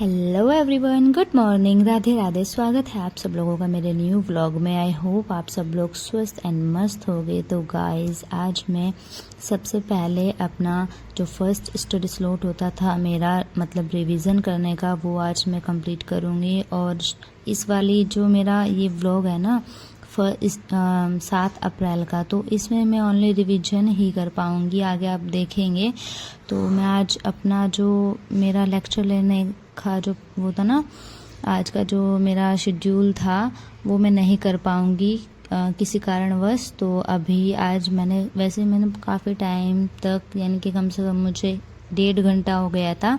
Hello everyone, good morning, Radhe Radhe. स्वागत है आप सब लोगों का मेरे न्यू व्लॉग में। आई होप आप सब लोग स्वस्थ एंड मस्त होंगे। तो गाइस, आज मैं सबसे पहले अपना जो फर्स्ट स्टडी स्लॉट होता था मेरा, मतलब रिवीजन करने का, वो आज मैं कंप्लीट करूँगी। और इस वाली जो मेरा ये व्लॉग है ना 7 अप्रैल का, तो इसमें मैं ओनली रिवीजन ही कर पाऊँगी, आगे आप देखेंगे। तो मैं आज अपना जो मेरा लेक्चर लेने का जो वो था ना, आज का जो मेरा शेड्यूल था वो मैं नहीं कर पाऊँगी किसी कारणवश। तो अभी आज मैंने काफ़ी टाइम तक, यानी कि कम से कम मुझे 1.5 घंटा हो गया था,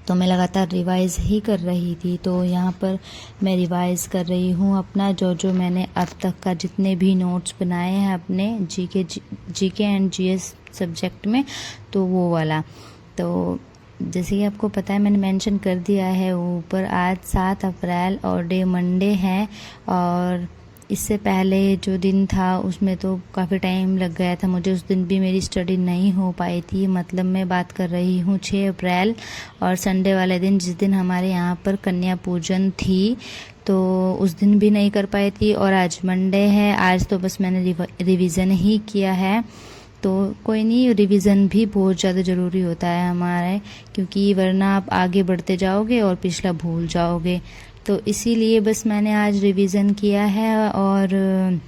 तो मैं लगातार रिवाइज़ ही कर रही थी। तो यहाँ पर मैं रिवाइज़ कर रही हूँ अपना जो मैंने अब तक का जितने भी नोट्स बनाए हैं अपने जीके एंड जीएस सब्जेक्ट में, तो वो वाला। तो जैसे कि आपको पता है, मैंने मेंशन कर दिया है ऊपर, आज 7 अप्रैल और डे मंडे है। और इससे पहले जो दिन था उसमें तो काफ़ी टाइम लग गया था मुझे, उस दिन भी मेरी स्टडी नहीं हो पाई थी। मतलब मैं बात कर रही हूँ 6 अप्रैल और संडे वाले दिन, जिस दिन हमारे यहाँ पर कन्या पूजन थी, तो उस दिन भी नहीं कर पाई थी। और आज मंडे है, आज तो बस मैंने रिवीज़न ही किया है। तो कोई नहीं, रिवीज़न भी बहुत ज़्यादा ज़रूरी होता है हमारे, क्योंकि वरना आप आगे बढ़ते जाओगे और पिछला भूल जाओगे। तो इसीलिए बस मैंने आज रिवीज़न किया है। और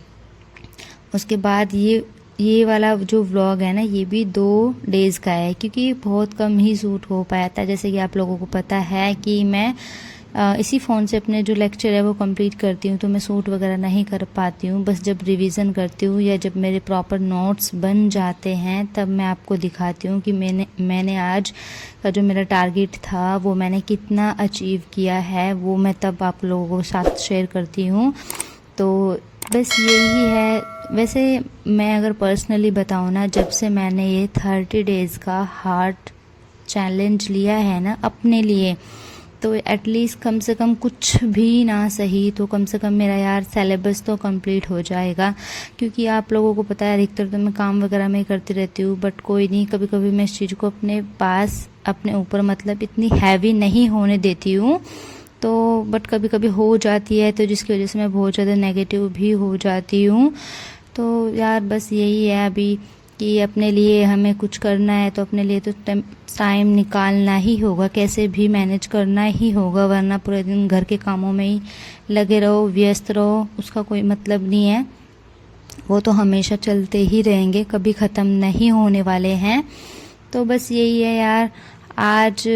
उसके बाद ये वाला जो व्लॉग है ना, ये भी 2 डेज़ का है, क्योंकि बहुत कम ही शूट हो पाया था। जैसे कि आप लोगों को पता है कि मैं इसी फ़ोन से अपने जो लेक्चर है वो कंप्लीट करती हूँ, तो मैं शूट वगैरह नहीं कर पाती हूँ। बस जब रिवीज़न करती हूँ या जब मेरे प्रॉपर नोट्स बन जाते हैं तब मैं आपको दिखाती हूँ कि मैंने आज का जो मेरा टारगेट था वो मैंने कितना अचीव किया है, वो मैं तब आप लोगों के साथ शेयर करती हूँ। तो बस यही है। वैसे मैं अगर पर्सनली बताऊँ ना, जब से मैंने ये 30 डेज़ का हार्ड चैलेंज लिया है ना अपने लिए, तो एटलीस्ट कम से कम कुछ भी ना सही तो कम से कम मेरा यार सिलेबस तो कंप्लीट हो जाएगा। क्योंकि आप लोगों को पता है, अधिकतर तो मैं काम वगैरह में करती रहती हूँ, बट कोई नहीं, कभी कभी मैं इस चीज़ को अपने पास, अपने ऊपर, मतलब इतनी हैवी नहीं होने देती हूँ। तो बट कभी कभी हो जाती है, तो जिसकी वजह से मैं बहुत ज़्यादा नेगेटिव भी हो जाती हूँ। तो यार बस यही है अभी कि अपने लिए हमें कुछ करना है तो अपने लिए तो टाइम निकालना ही होगा, कैसे भी मैनेज करना ही होगा, वरना पूरे दिन घर के कामों में ही लगे रहो, व्यस्त रहो, उसका कोई मतलब नहीं है। वो तो हमेशा चलते ही रहेंगे, कभी ख़त्म नहीं होने वाले हैं। तो बस यही है यार। आज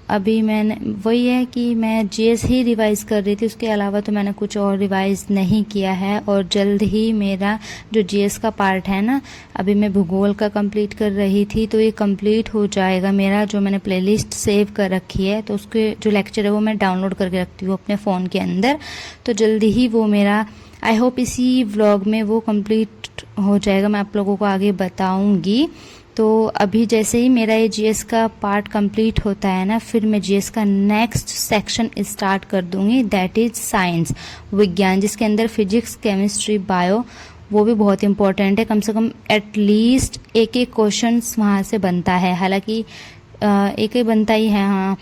अभी मैंने वही है कि मैं जीएस ही रिवाइज़ कर रही थी, उसके अलावा तो मैंने कुछ और रिवाइज़ नहीं किया है। और जल्द ही मेरा जो जीएस का पार्ट है ना, अभी मैं भूगोल का कंप्लीट कर रही थी, तो ये कंप्लीट हो जाएगा मेरा। जो मैंने प्लेलिस्ट सेव कर रखी है, तो उसके जो लेक्चर है वो मैं डाउनलोड करके रखती हूँ अपने फ़ोन के अंदर। तो जल्दी ही वो मेरा, आई होप इसी व्लॉग में वो कंप्लीट हो जाएगा, मैं आप लोगों को आगे बताऊँगी। तो अभी जैसे ही मेरा ये जीएस का पार्ट कंप्लीट होता है ना, फिर मैं जीएस का नेक्स्ट सेक्शन स्टार्ट कर दूंगी, दैट इज साइंस, विज्ञान, जिसके अंदर फिजिक्स, केमिस्ट्री, बायो, वो भी बहुत इंपॉर्टेंट है। कम से कम एटलीस्ट एक क्वेश्चन वहाँ से बनता है, हालांकि एक ही बनता ही है, हाँ।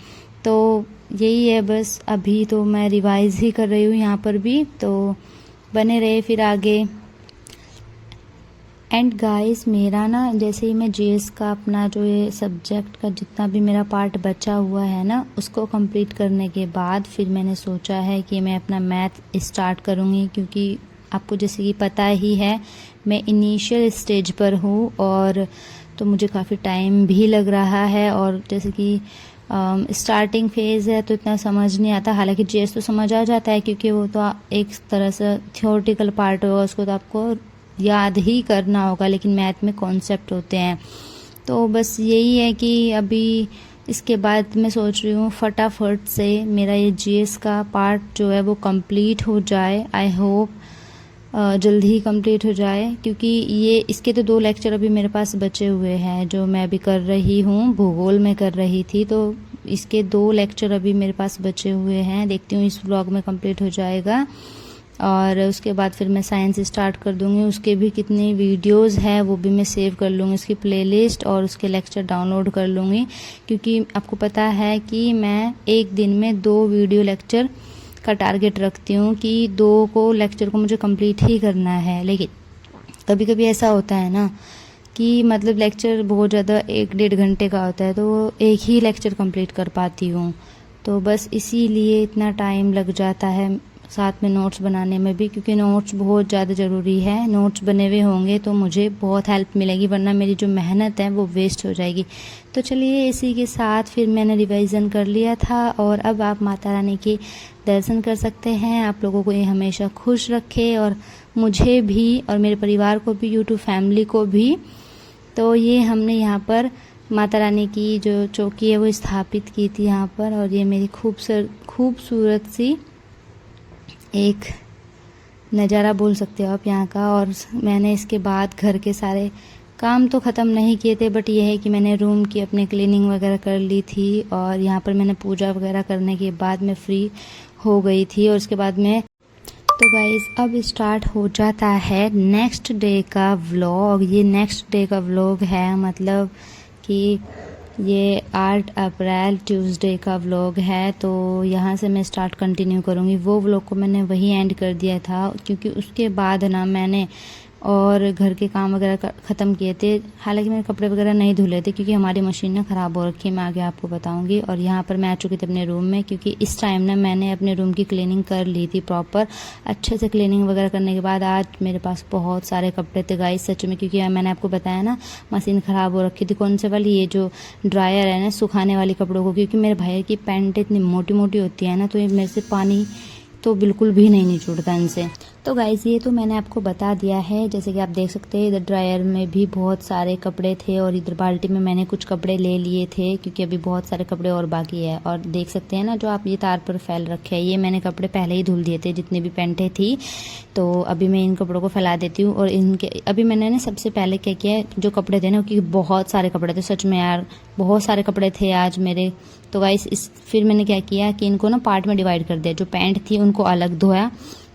तो यही है बस। अभी तो मैं रिवाइज ही कर रही हूँ यहाँ पर भी, तो बने रहे फिर आगे। एंड गाइस, मेरा ना जैसे ही मैं जीएस का अपना जो ये सब्जेक्ट का जितना भी मेरा पार्ट बचा हुआ है ना, उसको कंप्लीट करने के बाद फिर मैंने सोचा है कि मैं अपना मैथ स्टार्ट करूँगी। क्योंकि आपको जैसे कि पता ही है, मैं इनिशियल स्टेज पर हूँ, और तो मुझे काफ़ी टाइम भी लग रहा है। और जैसे कि स्टार्टिंग फेज़ है तो इतना समझ नहीं आता, हालांकि जीएस तो समझ आ जाता है, क्योंकि वो तो एक तरह से थियोरेटिकल पार्ट होगा, उसको तो आपको याद ही करना होगा, लेकिन मैथ में कॉन्सेप्ट होते हैं। तो बस यही है कि अभी इसके बाद मैं सोच रही हूँ फटाफट से मेरा ये जीएस का पार्ट जो है वो कंप्लीट हो जाए। आई होप जल्द ही कंप्लीट हो जाए, क्योंकि ये इसके तो 2 लेक्चर अभी मेरे पास बचे हुए हैं, जो मैं अभी कर रही हूँ, भूगोल में कर रही थी। तो इसके 2 लेक्चर अभी मेरे पास बचे हुए हैं, देखती हूँ इस व्लॉग में कंप्लीट हो जाएगा। और उसके बाद फिर मैं साइंस स्टार्ट कर दूंगी। उसके भी कितनी वीडियोस है वो भी मैं सेव कर लूँगी, उसकी प्लेलिस्ट, और उसके लेक्चर डाउनलोड कर लूँगी, क्योंकि आपको पता है कि मैं एक दिन में 2 वीडियो लेक्चर का टारगेट रखती हूँ कि 2 को लेक्चर को मुझे कंप्लीट ही करना है। लेकिन कभी कभी ऐसा होता है ना कि मतलब लेक्चर बहुत ज़्यादा 1-1.5 घंटे का होता है, तो एक ही लेक्चर कंप्लीट कर पाती हूँ। तो बस इसीलिए इतना टाइम लग जाता है, साथ में नोट्स बनाने में भी, क्योंकि नोट्स बहुत ज़्यादा ज़रूरी है। नोट्स बने हुए होंगे तो मुझे बहुत हेल्प मिलेगी, वरना मेरी जो मेहनत है वो वेस्ट हो जाएगी। तो चलिए, इसी के साथ फिर मैंने रिवीजन कर लिया था, और अब आप माता रानी के दर्शन कर सकते हैं। आप लोगों को ये हमेशा खुश रखे, और मुझे भी और मेरे परिवार को भी, यूट्यूब फैमिली को भी। तो ये हमने यहाँ पर माता रानी की जो चौकी है वो स्थापित की थी यहाँ पर, और ये मेरी खूबसूरत सी एक नज़ारा बोल सकते हो आप यहाँ का। और मैंने इसके बाद घर के सारे काम तो ख़त्म नहीं किए थे, बट ये है कि मैंने रूम की अपने क्लीनिंग वगैरह कर ली थी, और यहाँ पर मैंने पूजा वगैरह करने के बाद मैं फ्री हो गई थी। और उसके बाद मैं तो गाइस अब स्टार्ट हो जाता है नेक्स्ट डे का व्लॉग। ये नेक्स्ट डे का व्लॉग है, मतलब कि ये 8 अप्रैल ट्यूसडे का व्लॉग है। तो यहाँ से मैं स्टार्ट कंटिन्यू करूँगी। वो व्लॉग को मैंने वही एंड कर दिया था, क्योंकि उसके बाद ना मैंने और घर के काम वगैरह ख़त्म किए थे। हालांकि मैंने कपड़े वगैरह नहीं धुले थे, क्योंकि हमारी मशीन ना ख़राब हो रखी है, मैं आगे आपको बताऊंगी। और यहाँ पर मैं आ चुकी थी अपने रूम में, क्योंकि इस टाइम ना मैंने अपने रूम की क्लीनिंग कर ली थी प्रॉपर अच्छे से। क्लीनिंग वगैरह करने के बाद आज मेरे पास बहुत सारे कपड़े थे गाइस, सच में, क्योंकि मैंने आपको बताया ना मशीन ख़राब हो रखी थी। कौन से वाली, ये जो ड्रायर है ना सुखाने वाली कपड़ों को, क्योंकि मेरे भाई की पैंट इतनी मोटी मोटी होती है ना, तो ये मेरे से पानी तो बिल्कुल भी नहीं निचुड़ता इनसे। तो गाइस ये तो मैंने आपको बता दिया है। जैसे कि आप देख सकते हैं इधर ड्रायर में भी बहुत सारे कपड़े थे, और इधर बाल्टी में मैंने कुछ कपड़े ले लिए थे, क्योंकि अभी बहुत सारे कपड़े और बाकी है। और देख सकते हैं ना जो आप ये तार पर फैल रखे हैं, ये मैंने कपड़े पहले ही धुल दिए थे, जितनी भी पैंटें थी। तो अभी मैं इन कपड़ों को फैला देती हूँ। और इनके अभी मैंने ना सबसे पहले क्या किया, जो कपड़े थे ना, क्योंकि बहुत सारे कपड़े थे सच में यार, बहुत सारे कपड़े थे आज मेरे। तो गाइस फिर मैंने क्या किया कि इनको ना पार्ट में डिवाइड कर दिया। जो पैंट थी उनको अलग धोया।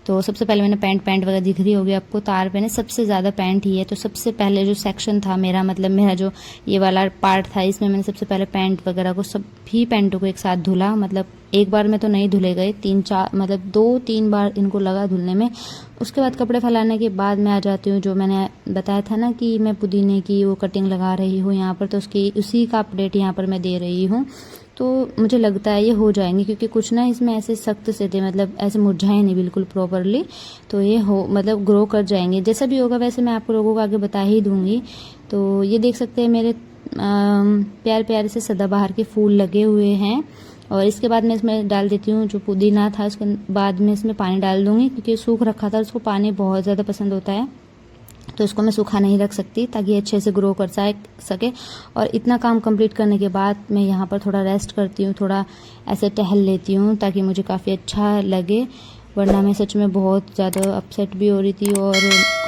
तो सबसे पहले मैंने पैंट वगैरह दिख रही होगी आपको तार पे ना, सबसे ज़्यादा पैंट ही है। तो सबसे पहले जो सेक्शन था मेरा, मतलब मेरा जो ये वाला पार्ट था, इसमें मैंने सबसे पहले पैंट वगैरह को, सभी पैंटों को एक साथ धुला। मतलब एक बार में तो नहीं धुले गए, 3-4 मतलब 2-3 बार इनको लगा धुलने में। उसके बाद कपड़े फैलाने के बाद मैं आ जाती हूँ, जो मैंने बताया था ना कि मैं पुदीने की वो कटिंग लगा रही हूँ यहाँ पर, तो उसी का अपडेट यहाँ पर मैं दे रही हूँ। तो मुझे लगता है ये हो जाएंगे, क्योंकि कुछ ना इसमें ऐसे सख्त से थे, मतलब ऐसे मुरझाए नहीं बिल्कुल प्रॉपरली। तो ये मतलब ग्रो कर जाएंगे। जैसा भी होगा वैसे मैं आप लोगों को आगे बता ही दूंगी। तो ये देख सकते हैं मेरे प्यारे प्यारे से सदाबहार के फूल लगे हुए हैं। और इसके बाद मैं इसमें डाल देती हूँ जो पुदीना था, उसके बाद में इसमें पानी डाल दूंगी, क्योंकि सूख रखा था, उसको पानी बहुत ज़्यादा पसंद होता है। तो इसको मैं सूखा नहीं रख सकती, ताकि अच्छे से ग्रो कर सके। और इतना काम कंप्लीट करने के बाद मैं यहाँ पर थोड़ा रेस्ट करती हूँ, थोड़ा ऐसे टहल लेती हूँ, ताकि मुझे काफ़ी अच्छा लगे। वरना मैं सच में बहुत ज़्यादा अपसेट भी हो रही थी, और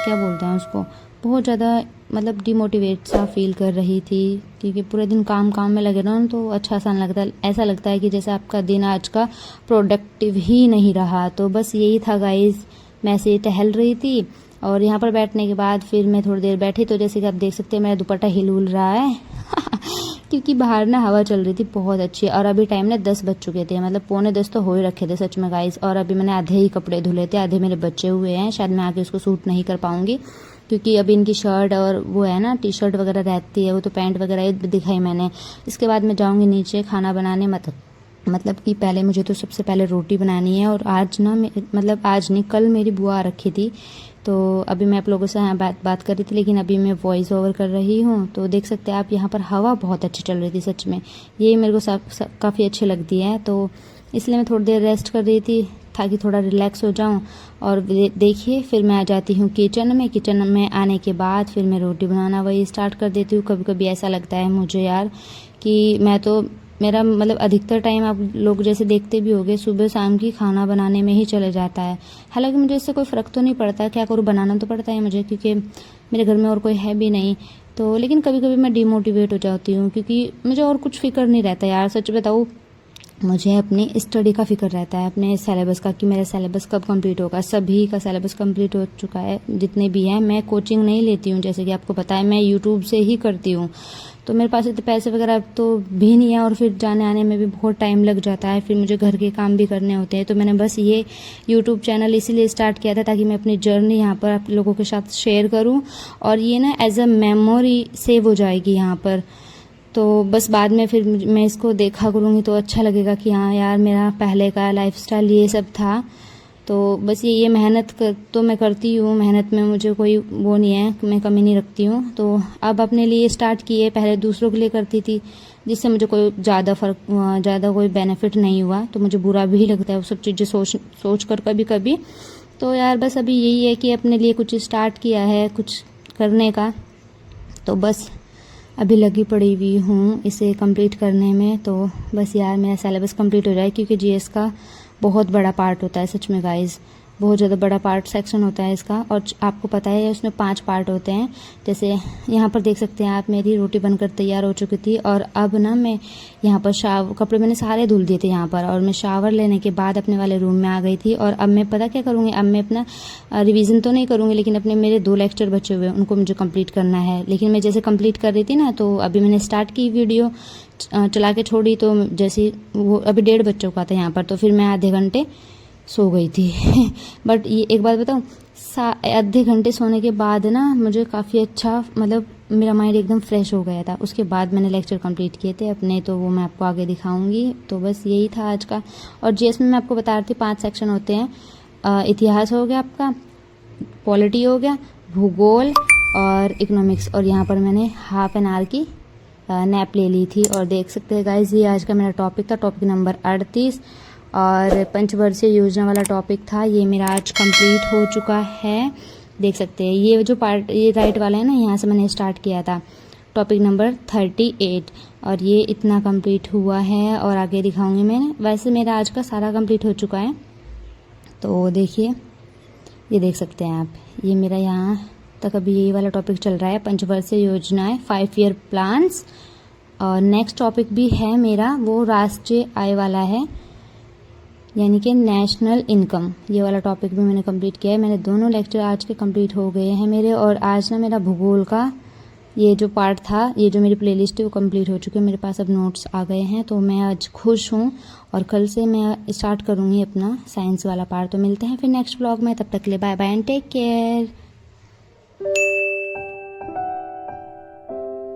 क्या बोलते हैं उसको, बहुत ज़्यादा मतलब डिमोटिवेट सा फील कर रही थी, क्योंकि पूरे दिन काम में लगे रहो तो अच्छा सा लगता है। ऐसा लगता है कि जैसे आपका दिन आज का प्रोडक्टिव ही नहीं रहा। तो बस यही था गाइज, मैं ऐसे टहल रही थी। और यहाँ पर बैठने के बाद फिर मैं थोड़ी देर बैठी, तो जैसे कि आप देख सकते हैं मेरा दुपट्टा हिल रहा है क्योंकि बाहर ना हवा चल रही थी बहुत अच्छी। और अभी टाइम ना 10 बज चुके थे, मतलब 9:45 तो हो ही रखे थे सच में गाइस। और अभी मैंने आधे ही कपड़े धुले थे, आधे मेरे बचे हुए हैं, शायद मैं आके उसको सूट नहीं कर पाऊंगी, क्योंकि अभी इनकी शर्ट और वो है ना टी-शर्ट वगैरह रहती है, वो तो पैंट वगैरह दिखाई मैंने। इसके बाद मैं जाऊँगी नीचे खाना बनाने, मतलब कि पहले मुझे तो सबसे पहले रोटी बनानी है। और आज ना मतलब आज नहीं, कल मेरी बुआ आ रखी थी, तो अभी मैं आप लोगों से यहाँ बात कर रही थी, लेकिन अभी मैं वॉइस ओवर कर रही हूँ। तो देख सकते हैं आप यहाँ पर हवा बहुत अच्छी चल रही थी सच में, ये मेरे को काफ़ी अच्छी लगती है। तो इसलिए मैं थोड़ी देर रेस्ट कर रही थी, ताकि थोड़ा रिलैक्स हो जाऊँ। और देखिए फिर मैं आ जाती हूँ किचन में आने के बाद फिर मैं रोटी बनाना वही स्टार्ट कर देती हूँ। कभी कभी ऐसा लगता है मुझे यार कि मेरा मतलब अधिकतर टाइम आप लोग जैसे देखते भी होंगे, सुबह शाम की खाना बनाने में ही चले जाता है। हालांकि मुझे इससे कोई फ़र्क तो नहीं पड़ता, क्या करूँ, बनाना तो पड़ता है मुझे, क्योंकि मेरे घर में और कोई है भी नहीं। तो लेकिन कभी कभी मैं डिमोटिवेट हो जाती हूँ, क्योंकि मुझे और कुछ फिक्र नहीं रहता यार, सच बताऊँ मुझे अपनी स्टडी का फिक्र रहता है, अपने सिलेबस का, कि मेरा सिलेबस कब कंप्लीट होगा। सभी का सिलेबस कंप्लीट हो चुका है जितने भी हैं। मैं कोचिंग नहीं लेती हूँ, जैसे कि आपको पता है, मैं यूट्यूब से ही करती हूँ। तो मेरे पास इतने पैसे वगैरह तो भी नहीं है, और फिर जाने आने में भी बहुत टाइम लग जाता है, फिर मुझे घर के काम भी करने होते हैं। तो मैंने बस ये यूट्यूब चैनल इसीलिए स्टार्ट किया था ताकि मैं अपनी जर्नी यहाँ पर आप लोगों के साथ शेयर करूँ, और ये ना एज अ मेमोरी सेव हो जाएगी यहाँ पर। तो बस बाद में फिर मैं इसको देखा करूँगी तो अच्छा लगेगा कि हाँ यार, मेरा पहले का लाइफस्टाइल ये सब था। तो बस ये मेहनत तो मैं करती हूँ, मेहनत में मुझे कोई वो नहीं है, मैं कमी नहीं रखती हूँ। तो अब अपने लिए स्टार्ट किए, पहले दूसरों के लिए करती थी, जिससे मुझे कोई ज़्यादा कोई बेनिफिट नहीं हुआ। तो मुझे बुरा भी लगता है वो सब चीज़ें सोच कर कभी कभी। तो यार बस अभी यही है कि अपने लिए कुछ स्टार्ट किया है, कुछ करने का। तो बस अभी लगी पड़ी हुई हूँ इसे कंप्लीट करने में। तो बस यार मेरा सिलेबस कंप्लीट हो जाए, क्योंकि जीएस का बहुत बड़ा पार्ट होता है सच में गाइस, बहुत ज़्यादा बड़ा पार्ट सेक्शन होता है इसका। और आपको पता है उसमें 5 पार्ट होते हैं। जैसे यहाँ पर देख सकते हैं आप, मेरी रोटी बनकर तैयार हो चुकी थी, और अब ना मैं यहाँ पर कपड़े मैंने सारे धुल दिए थे यहाँ पर, और मैं शावर लेने के बाद अपने वाले रूम में आ गई थी। और अब मैं पता क्या करूँगी, अब मैं अपना रिवीजन तो नहीं करूँगी, लेकिन अपने मेरे 2 लेक्चर बचे हुए हैं उनको मुझे कंप्लीट करना है। लेकिन मैं जैसे कंप्लीट कर रही थी ना, तो अभी मैंने स्टार्ट की वीडियो चला के छोड़ी, तो जैसे वो अभी 1:30 बज चुका था यहाँ पर, तो फिर मैं आधे घंटे सो गई थी। बट ये एक बात बताऊँ, आधे घंटे सोने के बाद ना मुझे काफ़ी अच्छा, मतलब मेरा माइंड एकदम फ्रेश हो गया था। उसके बाद मैंने लेक्चर कंप्लीट किए थे अपने, तो वो मैं आपको आगे दिखाऊंगी। तो बस यही था आज का। और जीएस में मैं आपको बता रही थी 5 सेक्शन होते हैं। इतिहास हो गया आपका, पॉलिटी हो गया, भूगोल और इकोनॉमिक्स। और यहाँ पर मैंने हाफ एन आवर की नैप ले ली थी। और देख सकते हैं गाइज, ये आज का मेरा टॉपिक था, टॉपिक नंबर 38, और पंचवर्षीय योजना वाला टॉपिक था। ये मेरा आज कंप्लीट हो चुका है। देख सकते हैं ये जो पार्ट, ये राइट वाला है ना, यहाँ से मैंने स्टार्ट किया था टॉपिक नंबर 38, और ये इतना कंप्लीट हुआ है। और आगे दिखाऊंगी मैं। वैसे मेरा आज का सारा कंप्लीट हो चुका है। तो देखिए, ये देख सकते हैं आप, ये मेरा यहाँ तक अभी यही वाला टॉपिक चल रहा है, पंचवर्षीय योजनाएं, 5 ईयर प्लान्स। और नेक्स्ट टॉपिक भी है मेरा, वो राष्ट्रीय आय वाला है, यानी कि नेशनल इनकम। ये वाला टॉपिक भी मैंने कंप्लीट किया है। मैंने दोनों लेक्चर आज के कंप्लीट हो गए हैं मेरे। और आज ना मेरा भूगोल का ये जो पार्ट था, ये जो मेरी प्लेलिस्ट है वो कंप्लीट हो चुकी है। मेरे पास अब नोट्स आ गए हैं, तो मैं आज खुश हूँ। और कल से मैं स्टार्ट करूँगी अपना साइंस वाला पार्ट। तो मिलते हैं फिर नेक्स्ट व्लॉग में, तब तक के लिए bye bye and take care.